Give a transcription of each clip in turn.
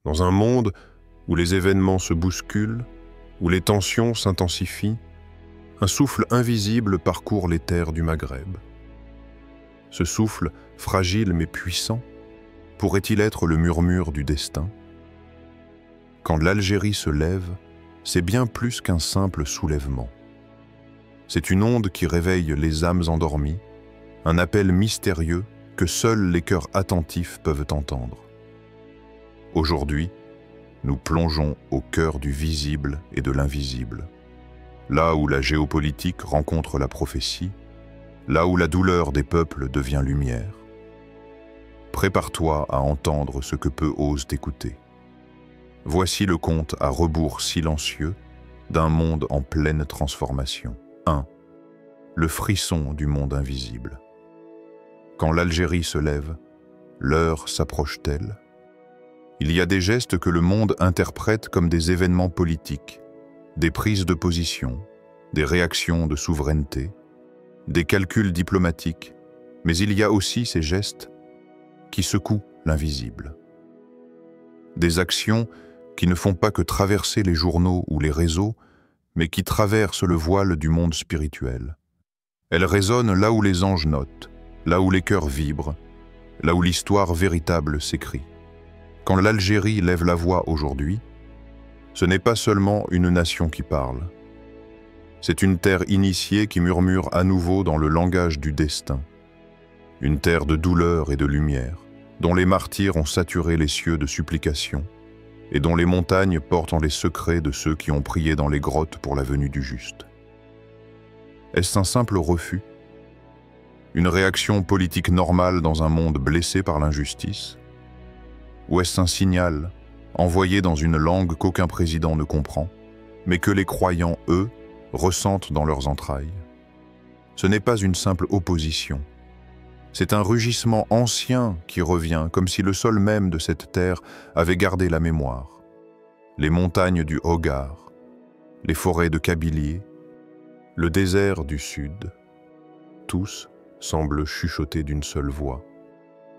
Dans un monde où les événements se bousculent, où les tensions s'intensifient, un souffle invisible parcourt les terres du Maghreb. Ce souffle, fragile mais puissant, pourrait-il être le murmure du destin? Quand l'Algérie se lève, c'est bien plus qu'un simple soulèvement. C'est une onde qui réveille les âmes endormies, un appel mystérieux que seuls les cœurs attentifs peuvent entendre. Aujourd'hui, nous plongeons au cœur du visible et de l'invisible, là où la géopolitique rencontre la prophétie, là où la douleur des peuples devient lumière. Prépare-toi à entendre ce que peu osent écouter. Voici le conte à rebours silencieux d'un monde en pleine transformation. 1. Le frisson du monde invisible. Quand l'Algérie se lève, l'heure s'approche-t-elle? Il y a des gestes que le monde interprète comme des événements politiques, des prises de position, des réactions de souveraineté, des calculs diplomatiques, mais il y a aussi ces gestes qui secouent l'invisible. Des actions qui ne font pas que traverser les journaux ou les réseaux, mais qui traversent le voile du monde spirituel. Elles résonnent là où les anges notent, là où les cœurs vibrent, là où l'histoire véritable s'écrit. Quand l'Algérie lève la voix aujourd'hui, ce n'est pas seulement une nation qui parle. C'est une terre initiée qui murmure à nouveau dans le langage du destin. Une terre de douleur et de lumière, dont les martyrs ont saturé les cieux de supplications, et dont les montagnes portent en les secrets de ceux qui ont prié dans les grottes pour la venue du juste. Est-ce un simple refus? Une réaction politique normale dans un monde blessé par l'injustice? Ou est-ce un signal, envoyé dans une langue qu'aucun président ne comprend, mais que les croyants, eux, ressentent dans leurs entrailles? Ce n'est pas une simple opposition. C'est un rugissement ancien qui revient, comme si le sol même de cette terre avait gardé la mémoire. Les montagnes du Hogar, les forêts de Kabylie, le désert du Sud, tous semblent chuchoter d'une seule voix.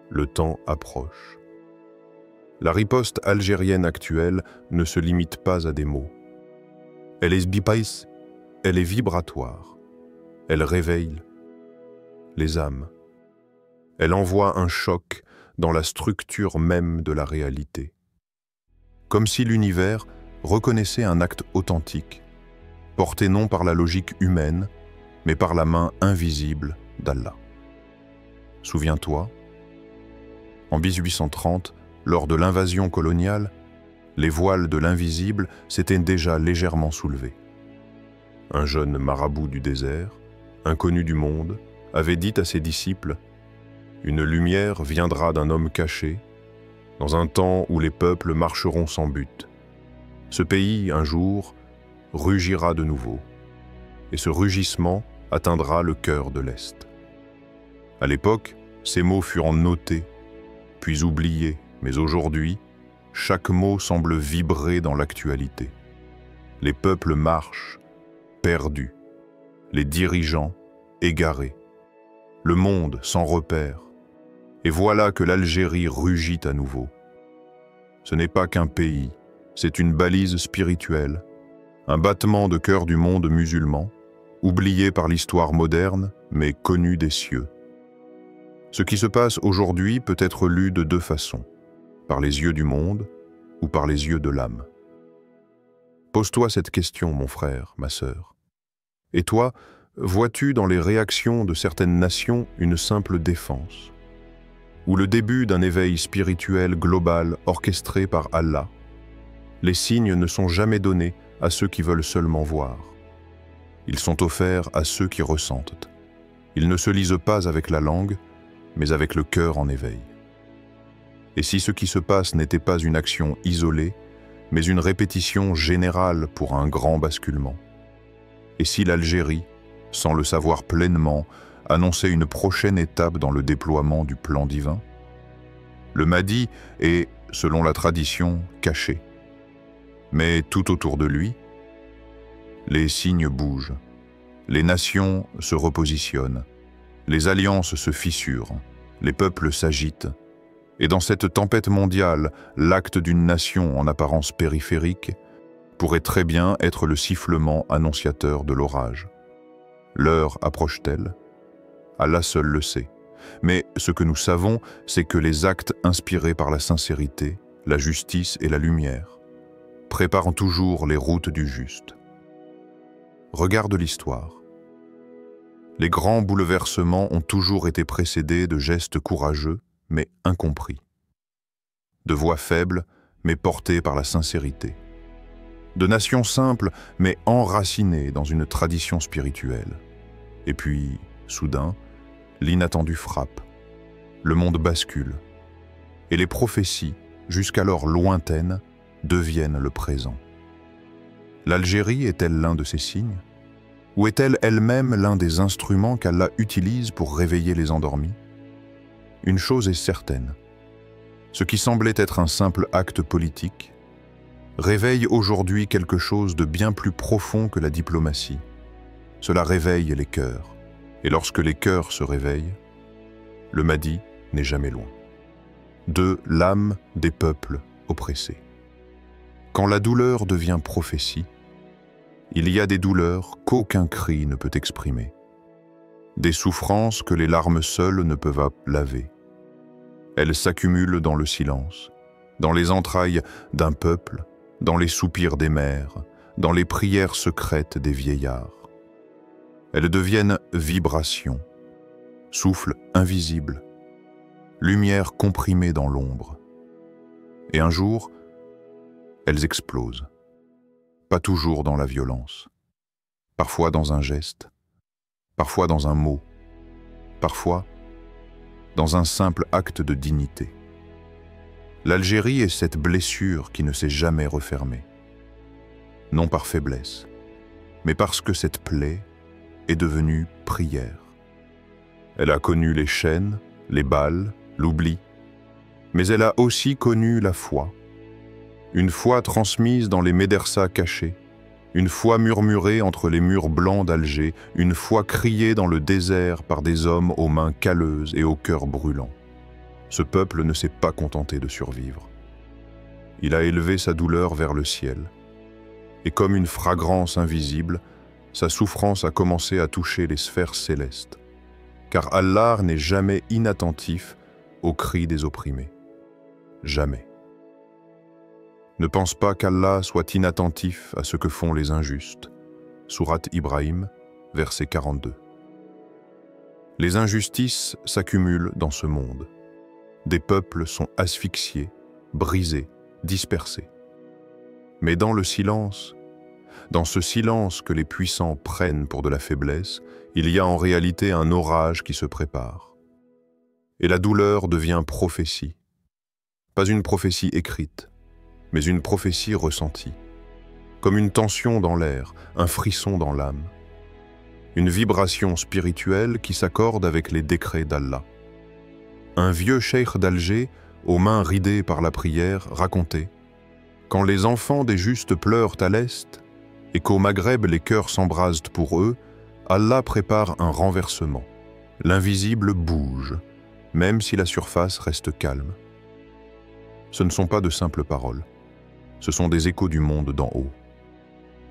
Le temps approche. La riposte algérienne actuelle ne se limite pas à des mots. Elle est bipaïs, elle est vibratoire. Elle réveille les âmes. Elle envoie un choc dans la structure même de la réalité. Comme si l'univers reconnaissait un acte authentique, porté non par la logique humaine, mais par la main invisible d'Allah. Souviens-toi, en 1830, lors de l'invasion coloniale, les voiles de l'invisible s'étaient déjà légèrement soulevés. Un jeune marabout du désert, inconnu du monde, avait dit à ses disciples: « Une lumière viendra d'un homme caché, dans un temps où les peuples marcheront sans but. Ce pays, un jour, rugira de nouveau, et ce rugissement atteindra le cœur de l'Est. » À l'époque, ces mots furent notés, puis oubliés, mais aujourd'hui, chaque mot semble vibrer dans l'actualité. Les peuples marchent, perdus, les dirigeants égarés, le monde sans repère. Et voilà que l'Algérie rugit à nouveau. Ce n'est pas qu'un pays, c'est une balise spirituelle, un battement de cœur du monde musulman, oublié par l'histoire moderne, mais connu des cieux. Ce qui se passe aujourd'hui peut être lu de deux façons, par les yeux du monde ou par les yeux de l'âme. Pose-toi cette question, mon frère, ma sœur. Et toi, vois-tu dans les réactions de certaines nations une simple défense, ou le début d'un éveil spirituel global orchestré par Allah? Les signes ne sont jamais donnés à ceux qui veulent seulement voir. Ils sont offerts à ceux qui ressentent. Ils ne se lisent pas avec la langue, mais avec le cœur en éveil. Et si ce qui se passe n'était pas une action isolée, mais une répétition générale pour un grand basculement? Et si l'Algérie, sans le savoir pleinement, annonçait une prochaine étape dans le déploiement du plan divin? Le Mahdi est, selon la tradition, caché. Mais tout autour de lui, les signes bougent, les nations se repositionnent, les alliances se fissurent, les peuples s'agitent, Et dans cette tempête mondiale, l'acte d'une nation en apparence périphérique pourrait très bien être le sifflement annonciateur de l'orage. L'heure approche-t-elle? Allah seul le sait. Mais ce que nous savons, c'est que les actes inspirés par la sincérité, la justice et la lumière préparent toujours les routes du juste. Regarde l'histoire. Les grands bouleversements ont toujours été précédés de gestes courageux, mais incompris. De voix faibles, mais portées par la sincérité. De nations simples, mais enracinées dans une tradition spirituelle. Et puis, soudain, l'inattendu frappe. Le monde bascule. Et les prophéties, jusqu'alors lointaines, deviennent le présent. L'Algérie est-elle l'un de ces signes? Ou est-elle elle-même l'un des instruments qu'Allah utilise pour réveiller les endormis? Une chose est certaine. Ce qui semblait être un simple acte politique réveille aujourd'hui quelque chose de bien plus profond que la diplomatie. Cela réveille les cœurs. Et lorsque les cœurs se réveillent, le Mahdi n'est jamais loin. De l'âme des peuples oppressés. Quand la douleur devient prophétie, il y a des douleurs qu'aucun cri ne peut exprimer. Des souffrances que les larmes seules ne peuvent laver. Elles s'accumulent dans le silence, dans les entrailles d'un peuple, dans les soupirs des mères, dans les prières secrètes des vieillards. Elles deviennent vibrations, souffle invisible, lumière comprimée dans l'ombre. Et un jour, elles explosent. Pas toujours dans la violence, parfois dans un geste, parfois dans un mot, parfois dans un simple acte de dignité. L'Algérie est cette blessure qui ne s'est jamais refermée. Non par faiblesse, mais parce que cette plaie est devenue prière. Elle a connu les chaînes, les balles, l'oubli, mais elle a aussi connu la foi. Une foi transmise dans les médersas cachés, une foi murmurée entre les murs blancs d'Alger, une foi criée dans le désert par des hommes aux mains calleuses et au cœur brûlant. Ce peuple ne s'est pas contenté de survivre. Il a élevé sa douleur vers le ciel. Et comme une fragrance invisible, sa souffrance a commencé à toucher les sphères célestes. Car Allah n'est jamais inattentif aux cris des opprimés. Jamais. Ne pense pas qu'Allah soit inattentif à ce que font les injustes. Sourate Ibrahim, verset 42. Les injustices s'accumulent dans ce monde. Des peuples sont asphyxiés, brisés, dispersés. Mais dans le silence, dans ce silence que les puissants prennent pour de la faiblesse, il y a en réalité un orage qui se prépare. Et la douleur devient prophétie. Pas une prophétie écrite, mais une prophétie ressentie. Comme une tension dans l'air, un frisson dans l'âme. Une vibration spirituelle qui s'accorde avec les décrets d'Allah. Un vieux cheikh d'Alger, aux mains ridées par la prière, racontait « Quand les enfants des justes pleurent à l'Est, et qu'au Maghreb les cœurs s'embrasent pour eux, Allah prépare un renversement. L'invisible bouge, même si la surface reste calme. » Ce ne sont pas de simples paroles. Ce sont des échos du monde d'en haut.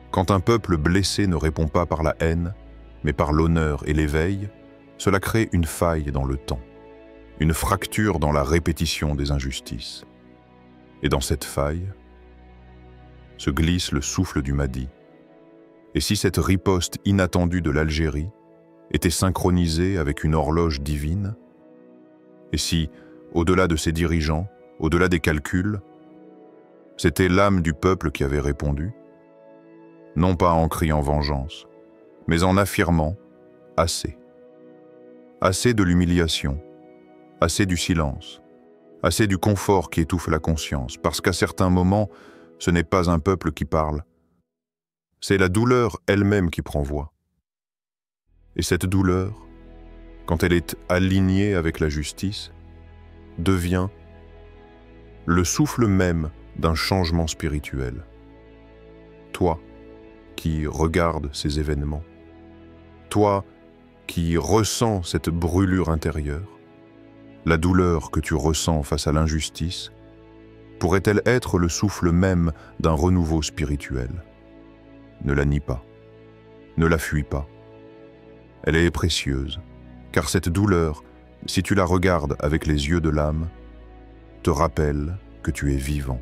Quand un peuple blessé ne répond pas par la haine, mais par l'honneur et l'éveil, cela crée une faille dans le temps, une fracture dans la répétition des injustices. Et dans cette faille, se glisse le souffle du Mahdi. Et si cette riposte inattendue de l'Algérie était synchronisée avec une horloge divine, et si, au-delà de ses dirigeants, au-delà des calculs, c'était l'âme du peuple qui avait répondu, non pas en criant vengeance, mais en affirmant assez. Assez de l'humiliation, assez du silence, assez du confort qui étouffe la conscience, parce qu'à certains moments, ce n'est pas un peuple qui parle, c'est la douleur elle-même qui prend voix. Et cette douleur, quand elle est alignée avec la justice, devient le souffle même d'un changement spirituel. Toi qui regardes ces événements, toi qui ressens cette brûlure intérieure, La douleur que tu ressens face à l'injustice pourrait-elle être le souffle même d'un renouveau spirituel? Ne la nie pas, ne la fuis pas. Elle est précieuse, car cette douleur, si tu la regardes avec les yeux de l'âme, te rappelle que tu es vivant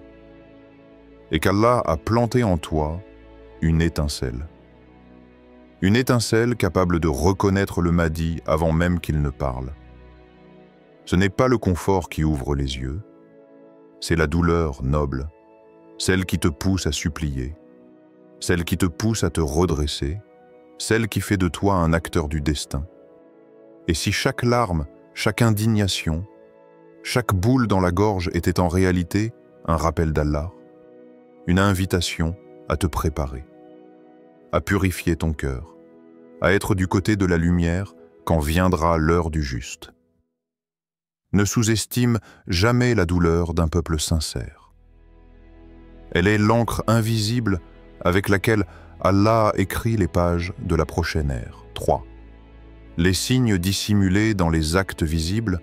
et qu'Allah a planté en toi une étincelle. Une étincelle capable de reconnaître le Mahdi avant même qu'il ne parle. Ce n'est pas le confort qui ouvre les yeux, c'est la douleur noble, celle qui te pousse à supplier, celle qui te pousse à te redresser, celle qui fait de toi un acteur du destin. Et si chaque larme, chaque indignation, chaque boule dans la gorge était en réalité un rappel d'Allah, une invitation à te préparer, à purifier ton cœur, à être du côté de la lumière quand viendra l'heure du juste. Ne sous-estime jamais la douleur d'un peuple sincère. Elle est l'encre invisible avec laquelle Allah écrit les pages de la prochaine ère. 3. Les signes dissimulés dans les actes visibles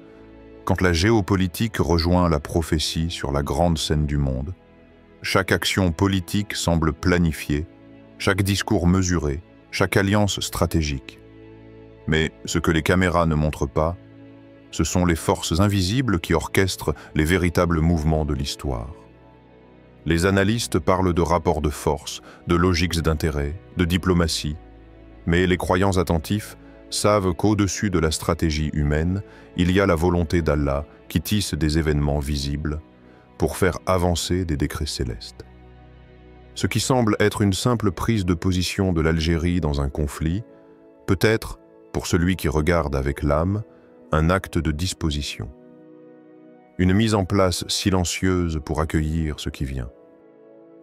quand la géopolitique rejoint la prophétie sur la grande scène du monde. Chaque action politique semble planifiée, chaque discours mesuré, chaque alliance stratégique. Mais ce que les caméras ne montrent pas, ce sont les forces invisibles qui orchestrent les véritables mouvements de l'histoire. Les analystes parlent de rapports de force, de logiques d'intérêt, de diplomatie, mais les croyants attentifs savent qu'au-dessus de la stratégie humaine, il y a la volonté d'Allah qui tisse des événements visibles pour faire avancer des décrets célestes. Ce qui semble être une simple prise de position de l'Algérie dans un conflit, peut être, pour celui qui regarde avec l'âme, un acte de disposition. Une mise en place silencieuse pour accueillir ce qui vient.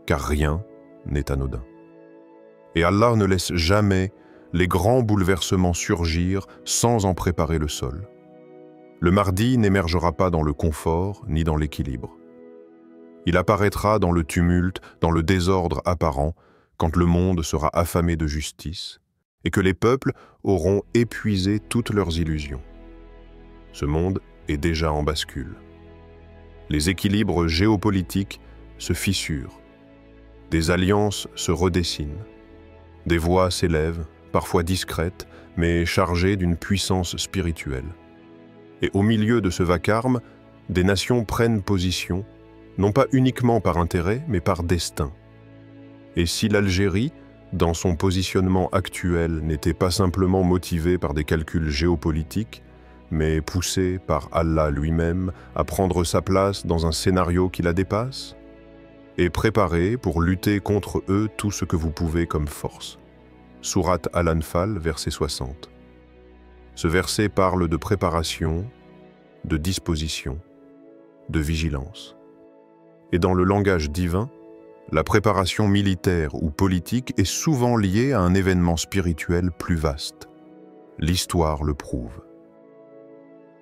Car rien n'est anodin. Et Allah ne laisse jamais les grands bouleversements surgir sans en préparer le sol. Le Mahdi n'émergera pas dans le confort ni dans l'équilibre. Il apparaîtra dans le tumulte, dans le désordre apparent, quand le monde sera affamé de justice et que les peuples auront épuisé toutes leurs illusions. Ce monde est déjà en bascule. Les équilibres géopolitiques se fissurent. Des alliances se redessinent. Des voix s'élèvent, parfois discrètes, mais chargées d'une puissance spirituelle. Et au milieu de ce vacarme, des nations prennent position, non pas uniquement par intérêt, mais par destin. Et si l'Algérie, dans son positionnement actuel, n'était pas simplement motivée par des calculs géopolitiques, mais poussée par Allah lui-même à prendre sa place dans un scénario qui la dépasse, et préparée pour lutter contre eux tout ce que vous pouvez comme force. Sourate Al-Anfal, verset 60. Ce verset parle de préparation, de disposition, de vigilance. Et dans le langage divin, la préparation militaire ou politique est souvent liée à un événement spirituel plus vaste. L'histoire le prouve.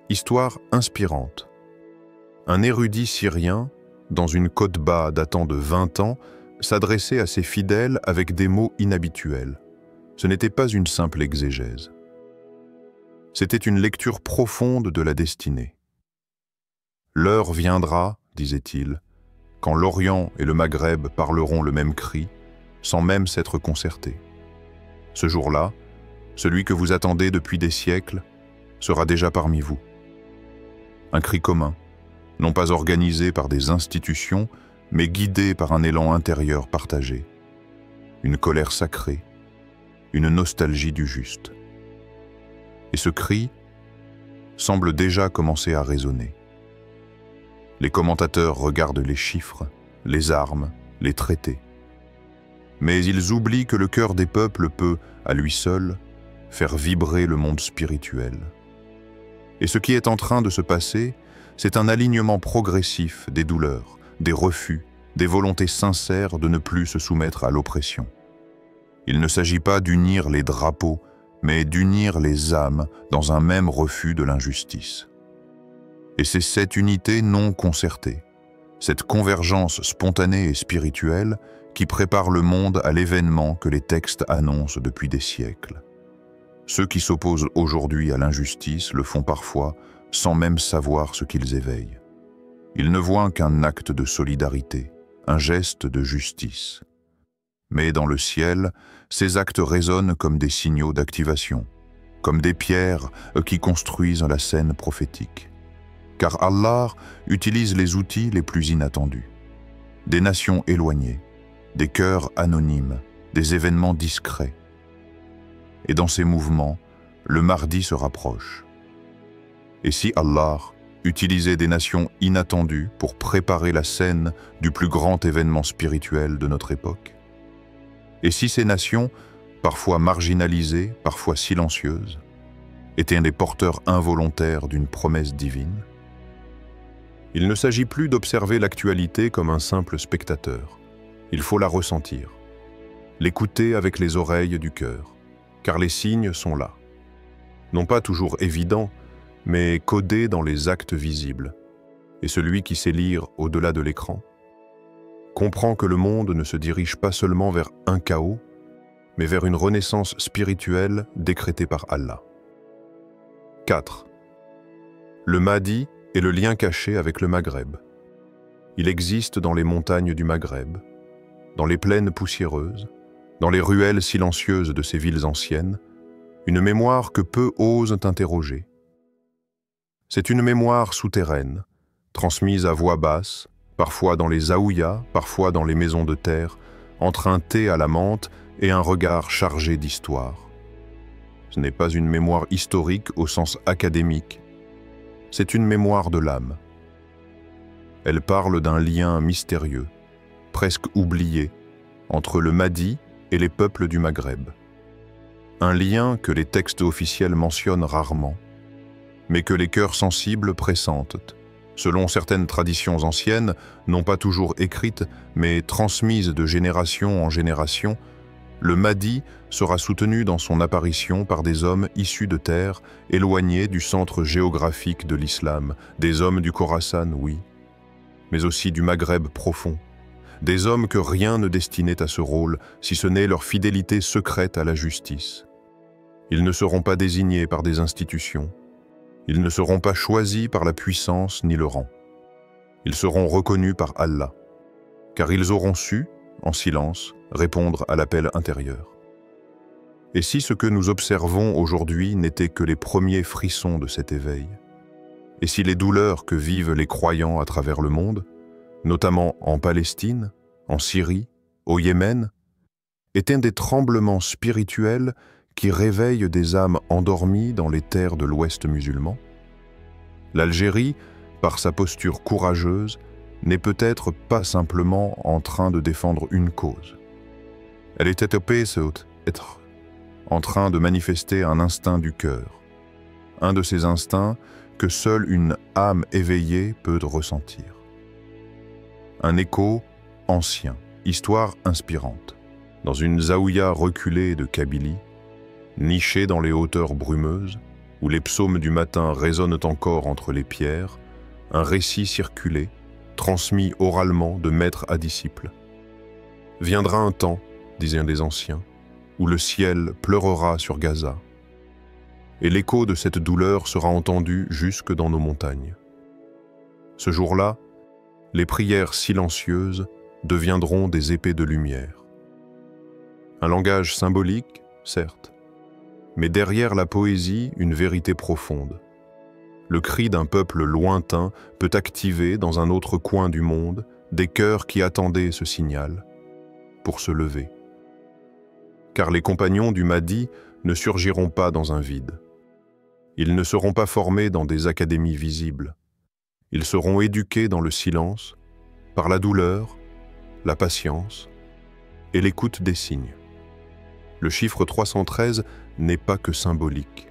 Histoire inspirante. Un érudit syrien, dans une khotba datant de 20 ans, s'adressait à ses fidèles avec des mots inhabituels. Ce n'était pas une simple exégèse. C'était une lecture profonde de la destinée. L'heure viendra, disait-il, quand l'Orient et le Maghreb parleront le même cri, sans même s'être concertés. Ce jour-là, celui que vous attendez depuis des siècles sera déjà parmi vous. Un cri commun, non pas organisé par des institutions, mais guidé par un élan intérieur partagé. Une colère sacrée, une nostalgie du juste. Et ce cri semble déjà commencer à résonner. Les commentateurs regardent les chiffres, les armes, les traités. Mais ils oublient que le cœur des peuples peut, à lui seul, faire vibrer le monde spirituel. Et ce qui est en train de se passer, c'est un alignement progressif des douleurs, des refus, des volontés sincères de ne plus se soumettre à l'oppression. Il ne s'agit pas d'unir les drapeaux, mais d'unir les âmes dans un même refus de l'injustice. Et c'est cette unité non concertée, cette convergence spontanée et spirituelle qui prépare le monde à l'événement que les textes annoncent depuis des siècles. Ceux qui s'opposent aujourd'hui à l'injustice le font parfois sans même savoir ce qu'ils éveillent. Ils ne voient qu'un acte de solidarité, un geste de justice. Mais dans le ciel, ces actes résonnent comme des signaux d'activation, comme des pierres qui construisent la scène prophétique. Car Allah utilise les outils les plus inattendus. Des nations éloignées, des cœurs anonymes, des événements discrets. Et dans ces mouvements, le Mahdi se rapproche. Et si Allah utilisait des nations inattendues pour préparer la scène du plus grand événement spirituel de notre époque? Et si ces nations, parfois marginalisées, parfois silencieuses, étaient des porteurs involontaires d'une promesse divine? Il ne s'agit plus d'observer l'actualité comme un simple spectateur. Il faut la ressentir, l'écouter avec les oreilles du cœur, car les signes sont là. Non pas toujours évidents, mais codés dans les actes visibles. Et celui qui sait lire au-delà de l'écran comprend que le monde ne se dirige pas seulement vers un chaos, mais vers une renaissance spirituelle décrétée par Allah. 4. Le Mahdi est le lien caché avec le Maghreb. Il existe dans les montagnes du Maghreb, dans les plaines poussiéreuses, dans les ruelles silencieuses de ces villes anciennes, une mémoire que peu osent interroger. C'est une mémoire souterraine, transmise à voix basse, parfois dans les zaouïas, parfois dans les maisons de terre, entre un thé à la menthe et un regard chargé d'histoire. Ce n'est pas une mémoire historique au sens académique, c'est une mémoire de l'âme. Elle parle d'un lien mystérieux, presque oublié, entre le Mahdi et les peuples du Maghreb. Un lien que les textes officiels mentionnent rarement, mais que les cœurs sensibles pressentent, selon certaines traditions anciennes, non pas toujours écrites, mais transmises de génération en génération. Le Mahdi sera soutenu dans son apparition par des hommes issus de terre, éloignés du centre géographique de l'islam, des hommes du Khorasan, oui, mais aussi du Maghreb profond, des hommes que rien ne destinait à ce rôle, si ce n'est leur fidélité secrète à la justice. Ils ne seront pas désignés par des institutions, ils ne seront pas choisis par la puissance ni le rang. Ils seront reconnus par Allah, car ils auront su, en silence, répondre à l'appel intérieur. Et si ce que nous observons aujourd'hui n'était que les premiers frissons de cet éveil? Et si les douleurs que vivent les croyants à travers le monde, notamment en Palestine, en Syrie, au Yémen, étaient des tremblements spirituels qui réveillent des âmes endormies dans les terres de l'Ouest musulman? L'Algérie, par sa posture courageuse, n'est peut-être pas simplement en train de défendre une cause. Elle était en train de manifester un instinct du cœur, un de ces instincts que seule une âme éveillée peut ressentir. Un écho ancien, histoire inspirante, dans une zaouïa reculée de Kabylie, nichée dans les hauteurs brumeuses, où les psaumes du matin résonnent encore entre les pierres, un récit circulé, transmis oralement de maître à disciple. Viendra un temps, disaient un des anciens, où le ciel pleurera sur Gaza, et l'écho de cette douleur sera entendu jusque dans nos montagnes. Ce jour-là, les prières silencieuses deviendront des épées de lumière. Un langage symbolique, certes, mais derrière la poésie, une vérité profonde. Le cri d'un peuple lointain peut activer dans un autre coin du monde des cœurs qui attendaient ce signal pour se lever. Car les compagnons du Mahdi ne surgiront pas dans un vide. Ils ne seront pas formés dans des académies visibles. Ils seront éduqués dans le silence, par la douleur, la patience et l'écoute des signes. Le chiffre 313 n'est pas que symbolique.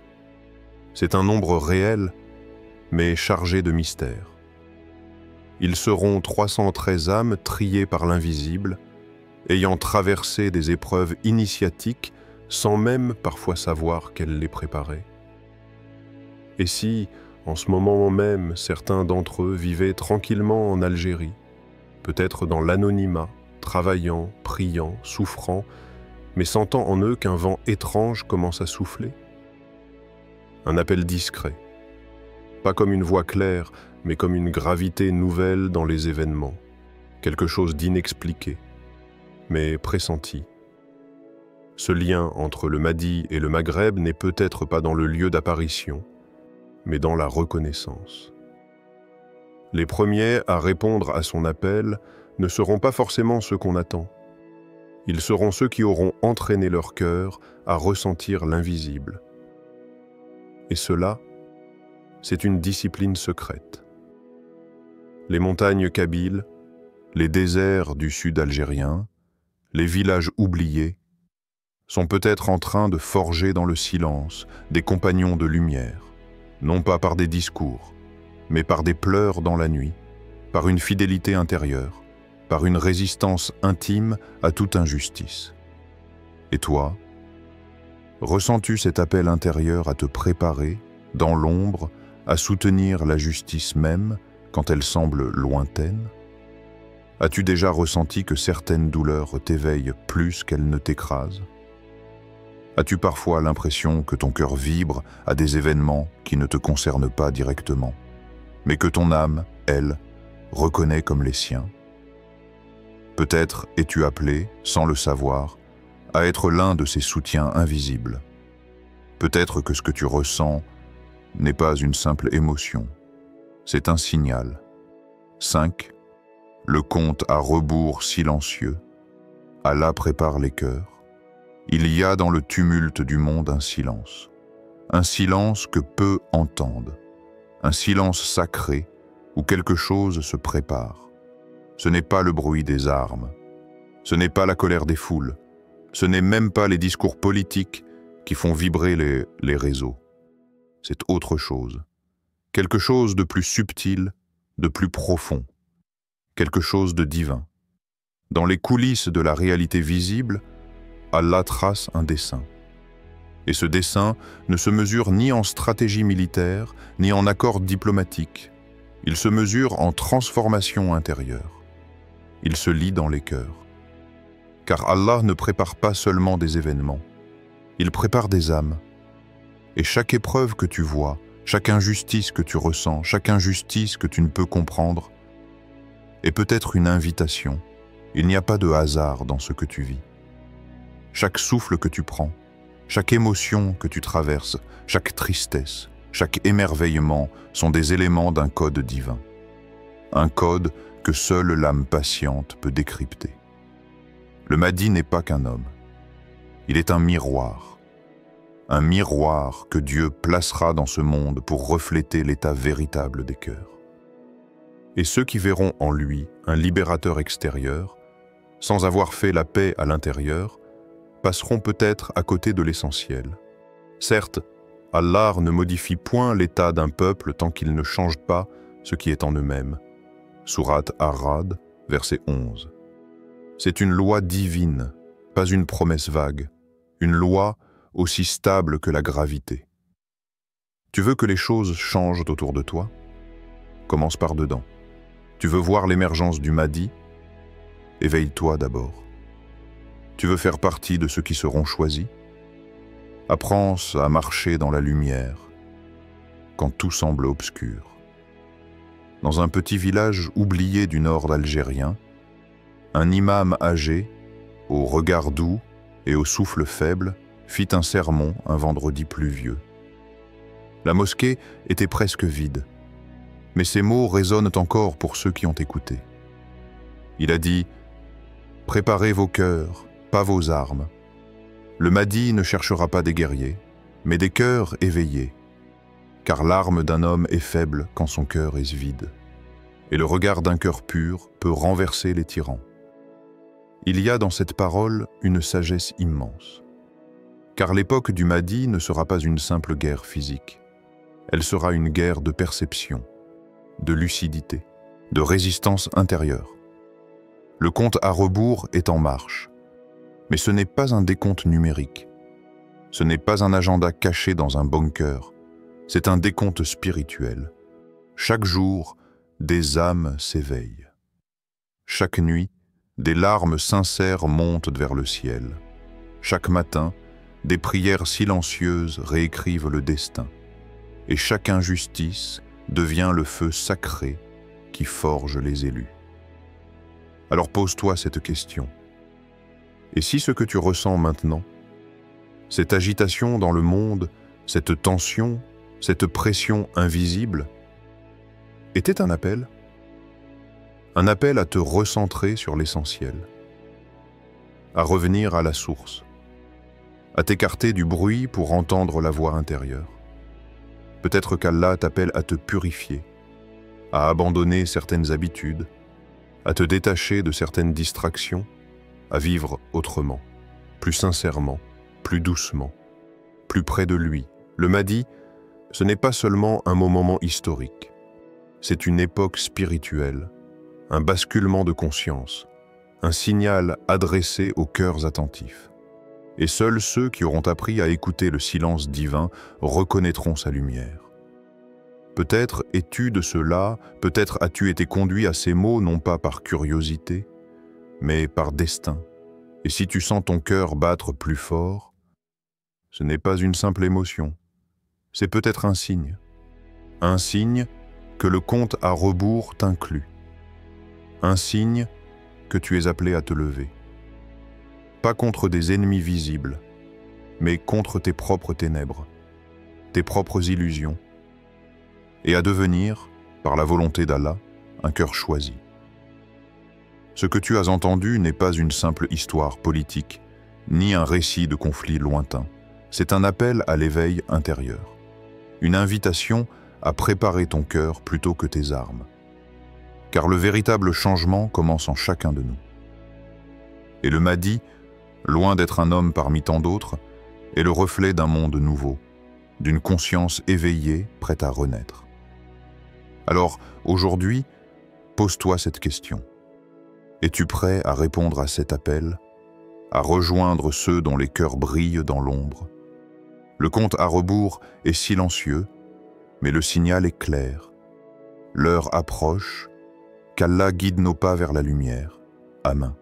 C'est un nombre réel, mais chargé de mystère. Ils seront 313 âmes triées par l'invisible, ayant traversé des épreuves initiatiques sans même parfois savoir qu'elles les préparaient. Et si, en ce moment même, certains d'entre eux vivaient tranquillement en Algérie, peut-être dans l'anonymat, travaillant, priant, souffrant, mais sentant en eux qu'un vent étrange commence à souffler? Un appel discret, pas comme une voix claire, mais comme une gravité nouvelle dans les événements, quelque chose d'inexpliqué, mais pressenti. Ce lien entre le Mahdi et le Maghreb n'est peut-être pas dans le lieu d'apparition, mais dans la reconnaissance. Les premiers à répondre à son appel ne seront pas forcément ceux qu'on attend. Ils seront ceux qui auront entraîné leur cœur à ressentir l'invisible. Et cela, c'est une discipline secrète. Les montagnes kabyles, les déserts du sud algérien, les villages oubliés, sont peut-être en train de forger dans le silence des compagnons de lumière, non pas par des discours, mais par des pleurs dans la nuit, par une fidélité intérieure, par une résistance intime à toute injustice. Et toi, ressens-tu cet appel intérieur à te préparer, dans l'ombre, à soutenir la justice même quand elle semble lointaine? As-tu déjà ressenti que certaines douleurs t'éveillent plus qu'elles ne t'écrasent? As-tu parfois l'impression que ton cœur vibre à des événements qui ne te concernent pas directement, mais que ton âme, elle, reconnaît comme les siens? Peut-être es-tu appelé, sans le savoir, à être l'un de ces soutiens invisibles. Peut-être que ce que tu ressens n'est pas une simple émotion, c'est un signal. 5. Le compte à rebours silencieux. Allah prépare les cœurs. Il y a dans le tumulte du monde un silence que peu entendent, un silence sacré où quelque chose se prépare. Ce n'est pas le bruit des armes, ce n'est pas la colère des foules, ce n'est même pas les discours politiques qui font vibrer les réseaux. C'est autre chose, quelque chose de plus subtil, de plus profond, quelque chose de divin. Dans les coulisses de la réalité visible, Allah trace un dessin. Et ce dessin ne se mesure ni en stratégie militaire, ni en accord diplomatique. Il se mesure en transformation intérieure. Il se lit dans les cœurs. Car Allah ne prépare pas seulement des événements, il prépare des âmes. Et chaque épreuve que tu vois, chaque injustice que tu ressens, chaque injustice que tu ne peux comprendre, est peut-être une invitation. Il n'y a pas de hasard dans ce que tu vis. Chaque souffle que tu prends, chaque émotion que tu traverses, chaque tristesse, chaque émerveillement sont des éléments d'un code divin. Un code que seule l'âme patiente peut décrypter. Le Mahdi n'est pas qu'un homme. Il est un miroir que Dieu placera dans ce monde pour refléter l'état véritable des cœurs. Et ceux qui verront en lui un libérateur extérieur, sans avoir fait la paix à l'intérieur, passeront peut-être à côté de l'essentiel. Certes, Allah ne modifie point l'état d'un peuple tant qu'il ne change pas ce qui est en eux-mêmes. Sourate Ar-Ra'd, verset 11. C'est une loi divine, pas une promesse vague, une loi aussi stable que la gravité. Tu veux que les choses changent autour de toi? Commence par dedans. Tu veux voir l'émergence du Mahdi? Éveille-toi d'abord. Tu veux faire partie de ceux qui seront choisis? Apprends à marcher dans la lumière, quand tout semble obscur. Dans un petit village oublié du nord algérien, un imam âgé, au regard doux et au souffle faible, fit un sermon un vendredi pluvieux. La mosquée était presque vide, mais ces mots résonnent encore pour ceux qui ont écouté. Il a dit « Préparez vos cœurs, pas vos armes. Le Mahdi ne cherchera pas des guerriers, mais des cœurs éveillés, car l'arme d'un homme est faible quand son cœur est vide, et le regard d'un cœur pur peut renverser les tyrans. » Il y a dans cette parole une sagesse immense, car l'époque du Mahdi ne sera pas une simple guerre physique, elle sera une guerre de perception, de lucidité, de résistance intérieure. Le compte à rebours est en marche. Mais ce n'est pas un décompte numérique. Ce n'est pas un agenda caché dans un bunker. C'est un décompte spirituel. Chaque jour, des âmes s'éveillent. Chaque nuit, des larmes sincères montent vers le ciel. Chaque matin, des prières silencieuses réécrivent le destin. Et chaque injustice, devient le feu sacré qui forge les élus. Alors pose-toi cette question. Et si ce que tu ressens maintenant, cette agitation dans le monde, cette tension, cette pression invisible, était un appel? Un appel à te recentrer sur l'essentiel, à revenir à la source, à t'écarter du bruit pour entendre la voix intérieure. Peut-être qu'Allah t'appelle à te purifier, à abandonner certaines habitudes, à te détacher de certaines distractions, à vivre autrement, plus sincèrement, plus doucement, plus près de lui. Le Mahdi, ce n'est pas seulement un moment historique, c'est une époque spirituelle, un basculement de conscience, un signal adressé aux cœurs attentifs. Et seuls ceux qui auront appris à écouter le silence divin reconnaîtront sa lumière. Peut-être es-tu de ceux-là, peut-être as-tu été conduit à ces mots non pas par curiosité, mais par destin. Et si tu sens ton cœur battre plus fort, ce n'est pas une simple émotion, c'est peut-être un signe que le compte à rebours t'inclut, un signe que tu es appelé à te lever. Pas contre des ennemis visibles, mais contre tes propres ténèbres, tes propres illusions, et à devenir, par la volonté d'Allah, un cœur choisi. Ce que tu as entendu n'est pas une simple histoire politique, ni un récit de conflits lointains. C'est un appel à l'éveil intérieur, une invitation à préparer ton cœur plutôt que tes armes. Car le véritable changement commence en chacun de nous. Et le Mahdi, loin d'être un homme parmi tant d'autres, est le reflet d'un monde nouveau, d'une conscience éveillée, prête à renaître. Alors, aujourd'hui, pose-toi cette question. Es-tu prêt à répondre à cet appel, à rejoindre ceux dont les cœurs brillent dans l'ombre? Le compte à rebours est silencieux, mais le signal est clair. L'heure approche, qu'Allah guide nos pas vers la lumière. Amen.